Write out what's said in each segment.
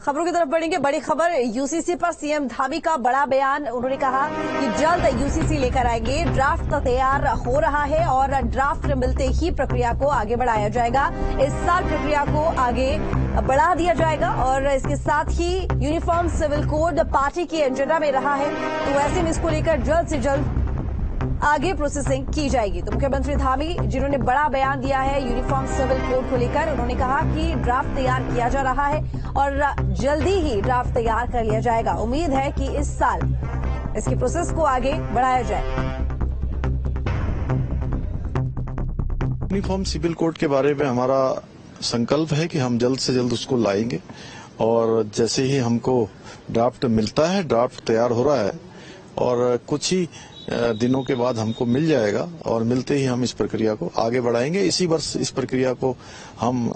खबरों की तरफ बढ़ेंगे। बड़ी खबर यूसीसी पर सीएम धामी का बड़ा बयान। उन्होंने कहा कि जल्द यूसीसी लेकर आएंगे, ड्राफ्ट तैयार हो रहा है और ड्राफ्ट मिलते ही प्रक्रिया को आगे बढ़ाया जाएगा। इस साल प्रक्रिया को आगे बढ़ा दिया जाएगा और इसके साथ ही यूनिफॉर्म सिविल कोड पार्टी की एजेंडा में रहा है, तो ऐसे में इसको लेकर जल्द से जल्द आगे प्रोसेसिंग की जाएगी। तो मुख्यमंत्री धामी जिन्होंने बड़ा बयान दिया है यूनिफॉर्म सिविल कोड को लेकर, उन्होंने कहा कि ड्राफ्ट तैयार किया जा रहा है और जल्दी ही ड्राफ्ट तैयार कर लिया जाएगा। उम्मीद है कि इस साल इसकी प्रोसेस को आगे बढ़ाया जाए। यूनिफॉर्म सिविल कोड के बारे में हमारा संकल्प है कि हम जल्द से जल्द उसको लाएंगे और जैसे ही हमको ड्राफ्ट मिलता है, ड्राफ्ट तैयार हो रहा है और कुछ ही दिनों के बाद हमको मिल जाएगा और मिलते ही हम इस प्रक्रिया को आगे बढ़ाएंगे। इसी वर्ष इस प्रक्रिया को हम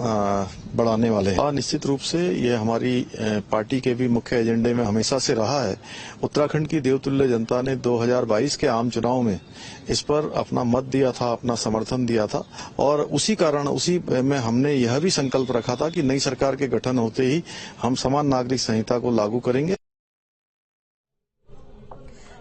बढ़ाने वाले हैं। निश्चित रूप से ये हमारी पार्टी के भी मुख्य एजेंडे में हमेशा से रहा है। उत्तराखंड की देवतुल्य जनता ने 2022 के आम चुनाव में इस पर अपना मत दिया था, अपना समर्थन दिया था और उसी कारण उसी में हमने यह भी संकल्प रखा था कि नई सरकार के गठन होते ही हम समान नागरिक संहिता को लागू करेंगे।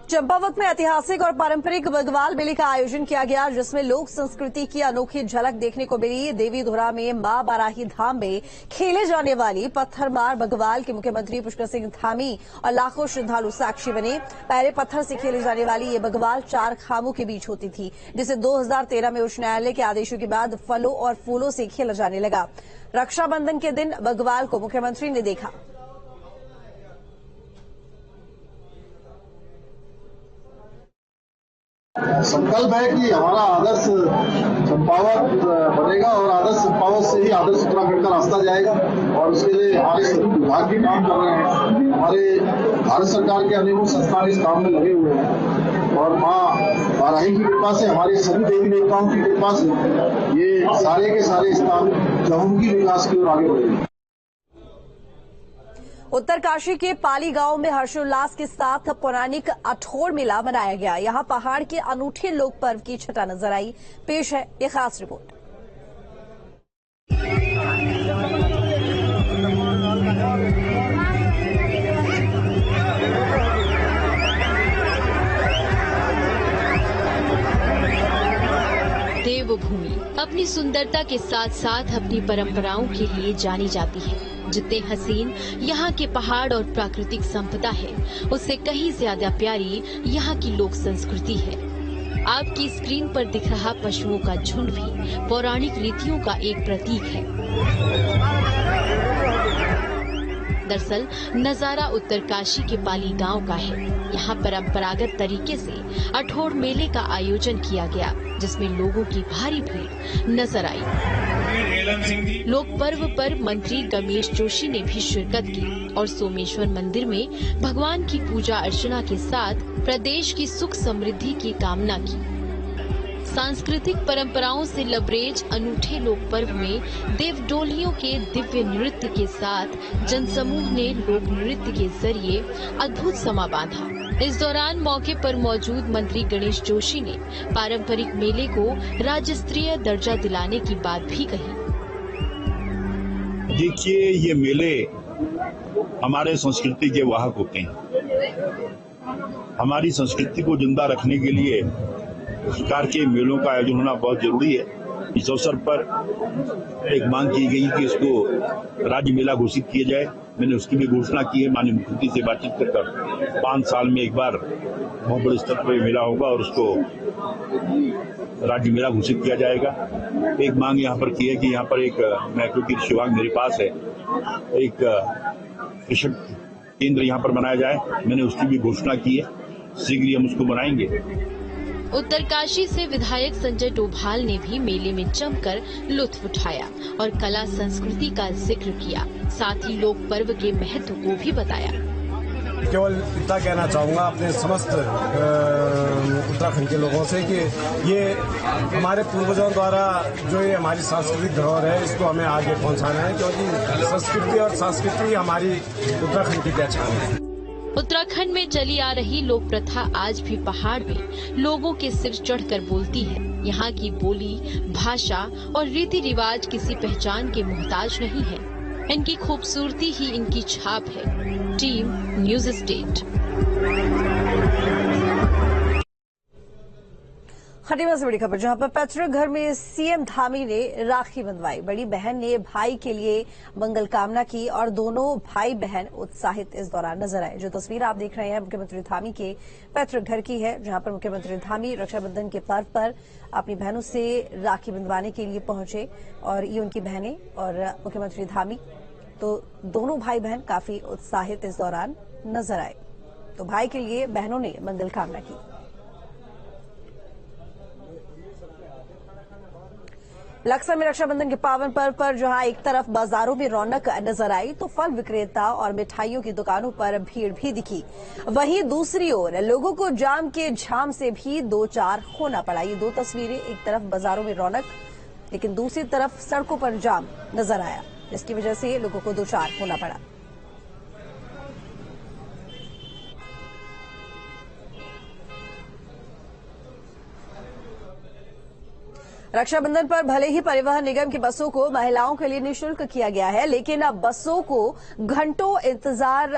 चंपावत में ऐतिहासिक और पारंपरिक बग्वाल मेले का आयोजन किया गया, जिसमें लोक संस्कृति की अनोखी झलक देखने को मिली। देवीधुरा में मां बाराही धाम में खेले जाने वाली पत्थरमार बग्वाल के मुख्यमंत्री पुष्कर सिंह धामी और लाखों श्रद्धालु साक्षी बने। पहले पत्थर से खेले जाने वाली ये बग्वाल 4 खामों के बीच होती थी, जिसे 2013 में उच्च न्यायालय के आदेशों के बाद फलों और फूलों से खेला जाने लगा। रक्षाबंधन के दिन बग्वाल को मुख्यमंत्री ने देखा। संकल्प है कि हमारा आदर्श चंपावत बनेगा और आदर्श चंपावत से ही आदर्श उत्तराखंड का रास्ता जाएगा और उसके लिए हमारे विभाग भी काम कर रहे हैं। हमारे भारत सरकार के अनेकों संस्थान इस काम में लगे हुए हैं और मां बाराही की कृपा से, हमारी सभी देवी देवताओं की कृपा से ये सारे के सारे स्थान चहुमुखी विकास की ओर आगे बढ़ेंगे। उत्तरकाशी के पाली गांव में हर्षोल्लास के साथ पौराणिक अठोर मेला मनाया गया। यहां पहाड़ के अनूठे लोक पर्व की छटा नजर आई। पेश है ये खास रिपोर्ट। देवभूमि अपनी सुंदरता के साथ साथ अपनी परंपराओं के लिए जानी जाती है। जितने हसीन यहाँ के पहाड़ और प्राकृतिक संपदा है, उससे कहीं ज्यादा प्यारी यहाँ की लोक संस्कृति है। आपकी स्क्रीन पर दिख रहा पशुओं का झुंड भी पौराणिक रीतियों का एक प्रतीक है। दरअसल नजारा उत्तरकाशी के पाली गांव का है। यहाँ परंपरागत तरीके से अठोर मेले का आयोजन किया गया, जिसमें लोगों की भारी भीड़ नजर आई। लोक पर्व पर मंत्री गणेश जोशी ने भी शिरकत की और सोमेश्वर मंदिर में भगवान की पूजा अर्चना के साथ प्रदेश की सुख समृद्धि की कामना की। सांस्कृतिक परंपराओं से लबरेज अनूठे लोक पर्व में देवडोलियों के दिव्य नृत्य के साथ जनसमूह ने लोक नृत्य के जरिए अद्भुत समा बांधा। इस दौरान मौके पर मौजूद मंत्री गणेश जोशी ने पारंपरिक मेले को राज्य स्तरीय दर्जा दिलाने की बात भी कही। देखिए, ये मेले हमारे संस्कृति के वाहक होते हैं। हमारी संस्कृति को जिंदा रखने के लिए इस प्रकार के मेलों का आयोजन होना बहुत जरूरी है। इस अवसर पर एक मांग की गई कि इसको राज्य मेला घोषित किया जाए। मैंने उसकी भी घोषणा की है। माननीय मुख्यमंत्री से बातचीत कर 5 साल में एक बार बहुत बड़े स्तर पर मेला होगा और उसको राज्य मेला घोषित किया जाएगा। एक मांग यहाँ पर की है कि यहाँ पर एक, मैं क्योंकि शिवांग मेरे पास है, एक कृषक केंद्र यहाँ पर बनाया जाए। मैंने उसकी भी घोषणा की है। शीघ्र ही हम उसको बनाएंगे। उत्तरकाशी से विधायक संजय डोभाल ने भी मेले में जमकर लुत्फ उठाया और कला संस्कृति का जिक्र किया। साथ ही लोक पर्व के महत्व को भी बताया। केवल इतना कहना चाहूँगा अपने समस्त उत्तराखंड के लोगों से कि ये हमारे पूर्वजों द्वारा जो ये हमारी सांस्कृतिक धरोहर है, इसको हमें आगे पहुँचाना है, क्योंकि संस्कृति और संस्कृति हमारी उत्तराखंड की पहचान है। उत्तराखंड में चली आ रही लोक प्रथा आज भी पहाड़ में लोगों के सिर चढ़कर बोलती है। यहाँ की बोली, भाषा और रीति रिवाज किसी पहचान के मोहताज नहीं है। इनकी खूबसूरती ही इनकी छाप है। Team news state. खटीमा से बड़ी खबर, जहां पर पैतृक घर में सीएम धामी ने राखी बंधवाई। बड़ी बहन ने भाई के लिए मंगल कामना की और दोनों भाई बहन उत्साहित इस दौरान नजर आए। जो तस्वीर आप देख रहे हैं मुख्यमंत्री धामी के पैतृक घर की है, जहां पर मुख्यमंत्री धामी रक्षाबंधन के पर्व पर अपनी बहनों से राखी बंधवाने के लिए पहुंचे और ये उनकी बहनें और मुख्यमंत्री धामी, तो दोनों भाई बहन काफी उत्साहित इस दौरान नजर आए। तो भाई के लिए बहनों ने मंगल कामना की। लक्सर में रक्षाबंधन के पावन पर्व पर जहां एक तरफ बाजारों में रौनक नजर आई, तो फल विक्रेता और मिठाइयों की दुकानों पर भीड़ भी दिखी। वहीं दूसरी ओर लोगों को जाम के झाम से भी दो चार होना पड़ा। ये दो तस्वीरें, एक तरफ बाजारों में रौनक, लेकिन दूसरी तरफ सड़कों पर जाम नजर आया, जिसकी वजह से लोगों को दो चार होना पड़ा। रक्षाबंधन पर भले ही परिवहन निगम की बसों को महिलाओं के लिए निःशुल्क किया गया है, लेकिन अब बसों का घंटों इंतजार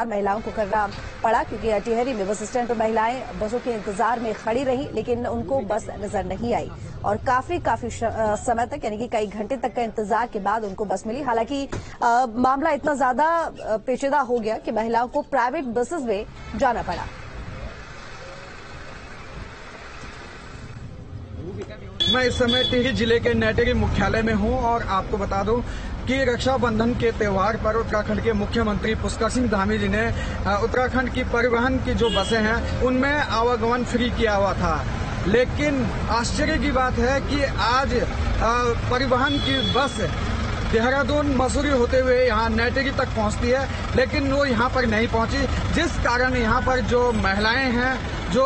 महिलाओं को करना पड़ा, क्योंकि अटिहरी में बस स्टैंड पर महिलाएं बसों के इंतजार में खड़ी रही, लेकिन उनको बस नजर नहीं आई और काफी समय तक, यानी कि कई घंटे तक का इंतजार के बाद उनको बस मिली। हालांकि मामला इतना ज्यादा पेचीदा हो गया कि महिलाओं को प्राइवेट बसेस में जाना पड़ा। मैं इस समय टिहरी जिले के नेटेरी मुख्यालय में हूं और आपको बता दूं कि रक्षाबंधन के त्यौहार पर उत्तराखंड के मुख्यमंत्री पुष्कर सिंह धामी जी ने उत्तराखंड की परिवहन की जो बसें हैं उनमें आवागमन फ्री किया हुआ था। लेकिन आश्चर्य की बात है कि आज परिवहन की बस देहरादून मसूरी होते हुए यहाँ नेटेरी तक पहुंचती है, लेकिन वो यहाँ पर नहीं पहुंची, जिस कारण यहाँ पर जो महिलाएं हैं जो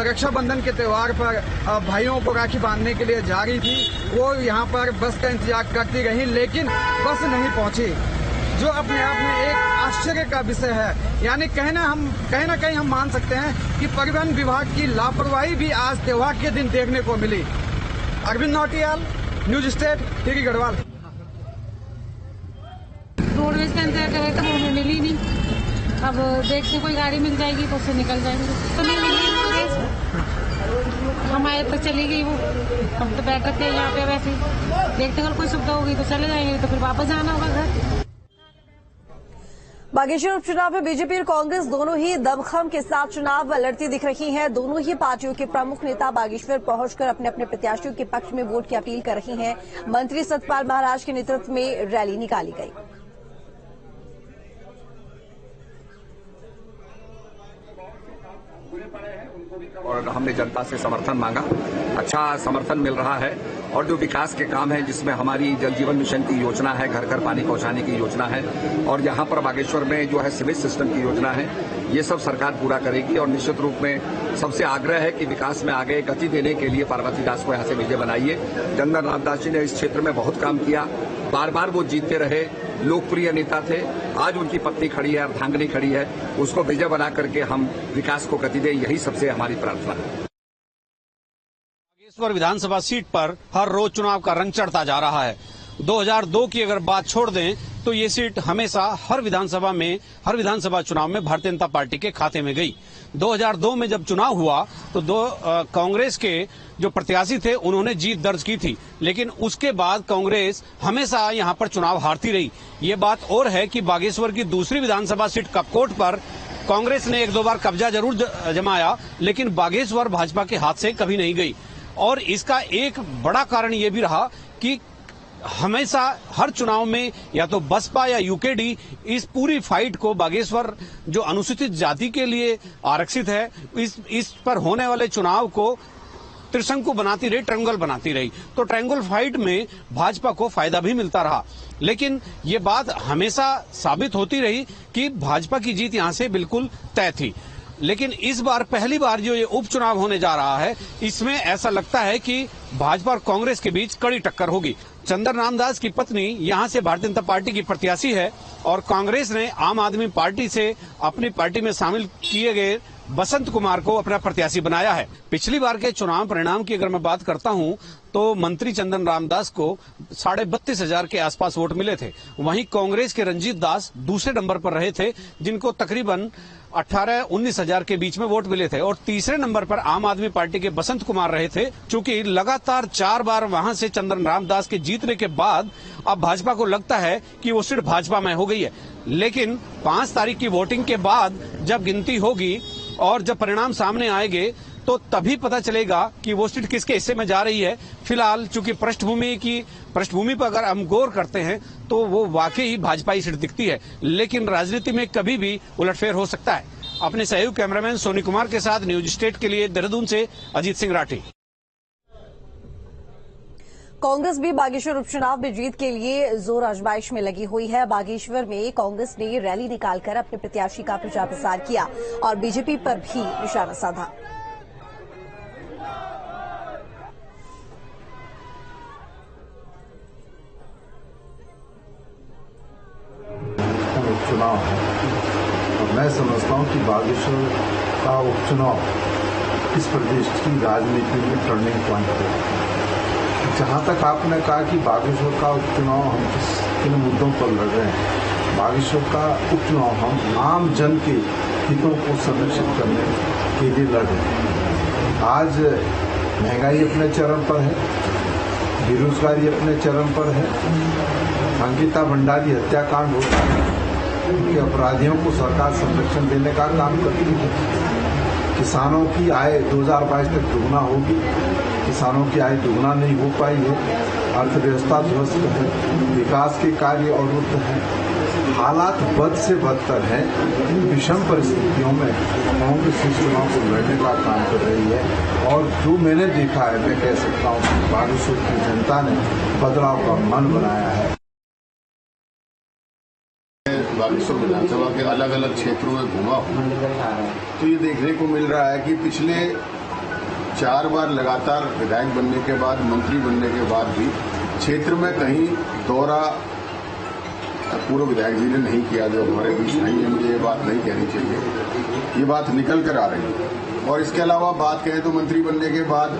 रक्षाबंधन के त्यौहार पर भाइयों को राखी बांधने के लिए जा रही थी, वो यहाँ पर बस का इंतजार करती रही, लेकिन बस नहीं पहुंची, जो अपने आप में एक आश्चर्य का विषय है। यानी कहीं ना कहीं हम मान सकते हैं कि परिवहन विभाग की लापरवाही भी आज त्यौहार के दिन देखने को मिली। Arvind Nautiyal, news state, Tehri Garhwal. Roadways का इंतजार कर रहे थे, वो मिली नहीं। अब देखते कोई गाड़ी मिल जाएगी तो उससे निकल जाएंगे, तो नहीं मिली रोडवेज। हम आए तो चली गई वो, हम तो बैठ रखे यहाँ पे वैसे। देखते अगर कोई सुविधा होगी तो चले जाएंगे, तो फिर वापस जाना होगा घर। बागेश्वर उपचुनाव में बीजेपी और कांग्रेस दोनों ही दमखम के साथ चुनाव लड़ती दिख रही हैं। दोनों ही पार्टियों के प्रमुख नेता बागेश्वर पहुंचकर अपने अपने प्रत्याशियों के पक्ष में वोट की अपील कर रही हैं। मंत्री सतपाल महाराज के नेतृत्व में रैली निकाली गई। और हमने जनता से समर्थन मांगा, अच्छा समर्थन मिल रहा है। और जो विकास के काम है, जिसमें हमारी जल जीवन मिशन की योजना है, घर घर पानी पहुंचाने की योजना है, और यहाँ पर बागेश्वर में जो है सीवेज सिस्टम की योजना है, ये सब सरकार पूरा करेगी। और निश्चित रूप में सबसे आग्रह है कि विकास में आगे गति देने के लिए पार्वती दास को यहाँ से विजय बनाइए। चंदन रामदास जी ने इस क्षेत्र में बहुत काम किया, बार बार वो जीतते रहे, लोकप्रिय नेता थे। आज उनकी पत्नी खड़ी है, अर्धांगिनी खड़ी है, उसको विजय बना करके हम विकास को गति दें, यही सबसे हमारी प्रार्थना है। बागेश्वर विधानसभा सीट पर हर रोज चुनाव का रंग चढ़ता जा रहा है। 2002 की अगर बात छोड़ दें तो ये सीट हमेशा हर विधानसभा चुनाव में भारतीय जनता पार्टी के खाते में गई। 2002 में जब चुनाव हुआ तो कांग्रेस के जो प्रत्याशी थे उन्होंने जीत दर्ज की थी, लेकिन उसके बाद कांग्रेस हमेशा यहां पर चुनाव हारती रही। ये बात और है कि बागेश्वर की दूसरी विधानसभा सीट कपकोट पर कांग्रेस ने 1-2 बार कब्जा जरूर जमाया, लेकिन बागेश्वर भाजपा के हाथ से कभी नहीं गई। और इसका एक बड़ा कारण ये भी रहा कि हमेशा हर चुनाव में या तो बसपा या यूकेडी इस पूरी फाइट को, बागेश्वर जो अनुसूचित जाति के लिए आरक्षित है, इस पर होने वाले चुनाव को त्रिशंकु बनाती रही, ट्रायंगल बनाती रही। तो ट्रायंगल फाइट में भाजपा को फायदा भी मिलता रहा, लेकिन ये बात हमेशा साबित होती रही कि भाजपा की जीत यहां से बिल्कुल तय थी। लेकिन इस बार पहली बार जो ये उपचुनाव होने जा रहा है, इसमें ऐसा लगता है कि भाजपा और कांग्रेस के बीच कड़ी टक्कर होगी। चंदन रामदास की पत्नी यहां से भारतीय जनता पार्टी की प्रत्याशी है और कांग्रेस ने आम आदमी पार्टी से अपनी पार्टी में शामिल किए गए बसंत कुमार को अपना प्रत्याशी बनाया है। पिछली बार के चुनाव परिणाम की अगर मैं बात करता हूं तो मंत्री चंदन रामदास को 32,500 के आसपास वोट मिले थे। वहीं कांग्रेस के रंजीत दास दूसरे नंबर पर रहे थे, जिनको तकरीबन 18-19 हजार के बीच में वोट मिले थे। और तीसरे नंबर पर आम आदमी पार्टी के बसंत कुमार रहे थे। चूंकि लगातार 4 बार वहां से चंदन रामदास के जीतने के बाद अब भाजपा को लगता है कि वो सीट भाजपा में हो गई है। लेकिन 5 तारीख की वोटिंग के बाद जब गिनती होगी और जब परिणाम सामने आएंगे तो तभी पता चलेगा कि वो सीट किसके हिस्से में जा रही है। फिलहाल चूंकि पृष्ठभूमि पर अगर हम गौर करते हैं तो वो वाकई ही भाजपाई सीट दिखती है, लेकिन राजनीति में कभी भी उलटफेर हो सकता है। अपने सहयोगी कैमरामैन सोनी कुमार के साथ न्यूज स्टेट के लिए देहरादून से अजीत सिंह राठी। कांग्रेस भी बागेश्वर उपचुनाव में जीत के लिए जोर आजमाइश में लगी हुई है। बागेश्वर में कांग्रेस ने रैली निकालकर अपने प्रत्याशी का प्रचार प्रसार किया और बीजेपी पर भी निशाना साधा। उपचुनाव है और मैं समझता हूं कि बागेश्वर का उपचुनाव इस प्रदेश की राजनीति में टर्निंग पॉइंट है। जहां तक आपने कहा कि बागेश्वर का उपचुनाव हम किन मुद्दों पर लड़ रहे हैं, बागेश्वर का उपचुनाव हम आम जन के हितों को संरक्षित करने के लिए लड़ रहे हैं। आज महंगाई अपने चरम पर है, बेरोजगारी अपने चरम पर है, अंकिता भंडारी हत्याकांड होता है, उनके अपराधियों को सरकार संरक्षण देने का काम करती है। किसानों की आय 2022 तक दुगना होगी, किसानों की आय दुगना नहीं हो पाई है, अर्थव्यवस्था ध्वस्त है, विकास के कार्य अवरुद्ध हैं, हालात बद से बदतर है। इन विषम परिस्थितियों में कांग्रेस इस चुनाव को लड़ने का काम कर रही है और जो मैंने देखा है मैं कह सकता हूँ कि बागेश्वर की जनता ने बदलाव का मन बनाया है। बागेश्वर विधानसभा के अलग अलग क्षेत्रों में घूमा हूं तो ये देखने को मिल रहा है कि पिछले 4 बार लगातार विधायक बनने के बाद, मंत्री बनने के बाद भी क्षेत्र में कहीं दौरा पूर्व विधायक जी ने नहीं किया, जो हमारे बीच नहीं है। मुझे ये बात नहीं कहनी चाहिए, ये बात निकल कर आ रही है। और इसके अलावा बात कहें तो मंत्री बनने के बाद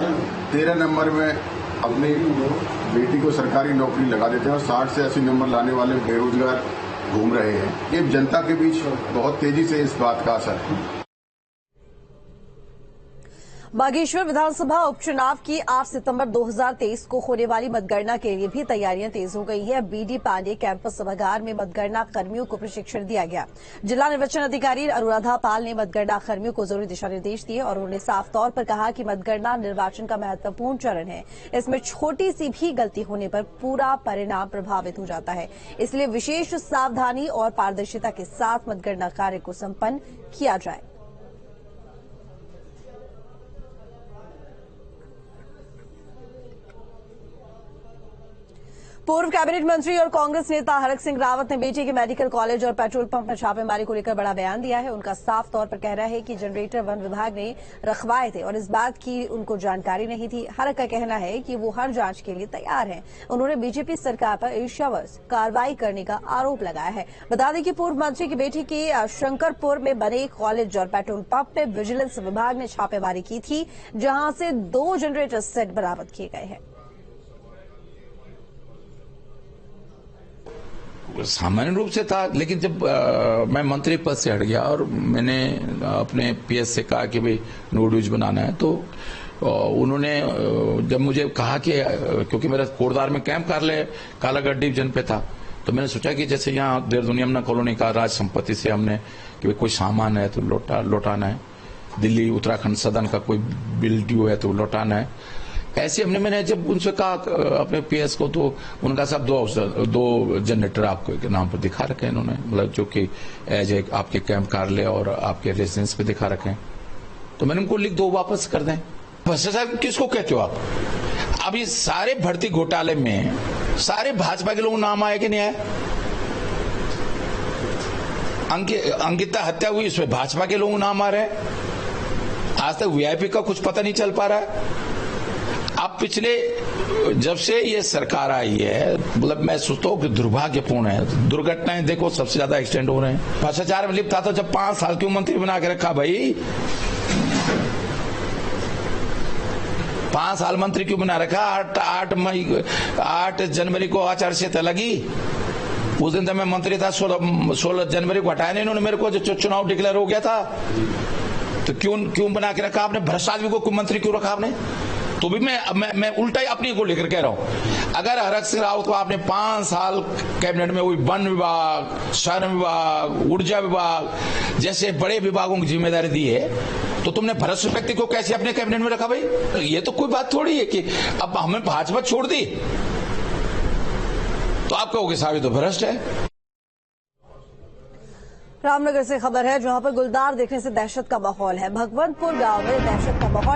13 नंबर में अपनी बेटी को सरकारी नौकरी लगा देते हैं और 60 से 80 नंबर लाने वाले बेरोजगार घूम रहे हैं। ये जनता के बीच बहुत तेजी से इस बात का असर है। बागेश्वर विधानसभा उपचुनाव की 8 सितंबर 2023 को होने वाली मतगणना के लिए भी तैयारियां तेज हो गई है। बीडी पांडे कैंपस सभागार में मतगणना कर्मियों को प्रशिक्षण दिया गया। जिला निर्वाचन अधिकारी अनुराधा पाल ने मतगणना कर्मियों को जरूरी दिशा निर्देश दिए और उन्होंने साफ तौर पर कहा कि मतगणना निर्वाचन का महत्वपूर्ण चरण है। इसमें छोटी सी भी गलती होने पर पूरा परिणाम प्रभावित हो जाता है, इसलिए विशेष सावधानी और पारदर्शिता के साथ मतगणना कार्य को संपन्न किया जाए। पूर्व कैबिनेट मंत्री और कांग्रेस नेता हरक सिंह रावत ने बेटी के मेडिकल कॉलेज और पेट्रोल पंप में छापेमारी को लेकर बड़ा बयान दिया है। उनका साफ तौर पर कहना है कि जनरेटर वन विभाग ने रखवाए थे और इस बात की उनको जानकारी नहीं थी। हरक का कहना है कि वो हर जांच के लिए तैयार हैं। उन्होंने बीजेपी सरकार पर ईर्ष्यावश कार्रवाई करने का आरोप लगाया है। बता दें कि पूर्व मंत्री की बेटी के शंकरपुर में बने कॉलेज और पेट्रोल पंप में विजिलेंस विभाग ने छापेमारी की थी, जहां से 2 जनरेटर सेट बरामद किए गए हैं। सामान्य रूप से था, लेकिन जब मैं मंत्री पद से हट गया और मैंने अपने पीएस से कहा कि भाई नो ड्यूज बनाना है, तो उन्होंने जब मुझे कहा कि क्योंकि मेरा कोटद्वार में कैंप कार्यालय कालागढ़ डिवीजन पे था, तो मैंने सोचा कि जैसे यहाँ देहरादून यमुना कॉलोनी का राज संपत्ति से हमने कि कोई सामान है तो लौटाना है, दिल्ली उत्तराखंड सदन का कोई बिल ड्यू है तो लौटाना है, ऐसे मैंने जब उनसे कहा अपने पीएस को, तो उनका सब 2 जनरेटर आपको नाम पर दिखा रखे हैं इन्होंने, मतलब जो कि एज ए आपके कैंप कार्यालय और आपके रेजिडेंस पे दिखा रखे हैं। तो मैंने उनको लिख दो, वापस कर दें। भ्रष्टाचार किसको कहते हो आप? अभी सारे भर्ती घोटाले में सारे भाजपा के लोग नाम आए कि नहीं आए? अंकिता हत्या हुई, इसमें भाजपा के लोग नाम आ रहे हैं। आज तक वीआईपी का कुछ पता नहीं चल पा रहा है। अब पिछले जब से ये सरकार आई है, मतलब मैं सोचता हूँ कि दुर्भाग्यपूर्ण है। दुर्घटनाएं देखो सबसे ज्यादा एक्सटेंड हो रहे हैं। भ्रष्टाचार में लिप्त था तो जब 5 साल क्यों मंत्री बना के रखा भाई? 5 साल मंत्री क्यों बना रखा? 8 जनवरी को आचार संहिता लगी, उस दिन तो मैं मंत्री था। 16 जनवरी को हटाया नहीं इन्होंने मेरे को, जो चुनाव डिक्लेयर हो गया था। तो क्यों बना के रखा आपने? भ्रष्ट आदमी को मंत्री क्यों रखा आपने? तो भी मैं उल्टा ही अपनी को लेकर कह रहा हूं। अगर हरक सिंह रावत को आपने 5 साल कैबिनेट में वही वन विभाग, श्रम विभाग, ऊर्जा विभाग जैसे बड़े विभागों की जिम्मेदारी दी है, तो तुमने भ्रष्ट व्यक्ति को कैसे अपने कैबिनेट में रखा भाई? तो ये तो कोई बात थोड़ी है कि अब हमें भाजपा छोड़ दी तो आप कहोगे साबित तो भ्रष्ट है। रामनगर से खबर है, जहां पर गुलदार देखने से दहशत का माहौल है। भगवंतपुर गांव में दहशत का माहौल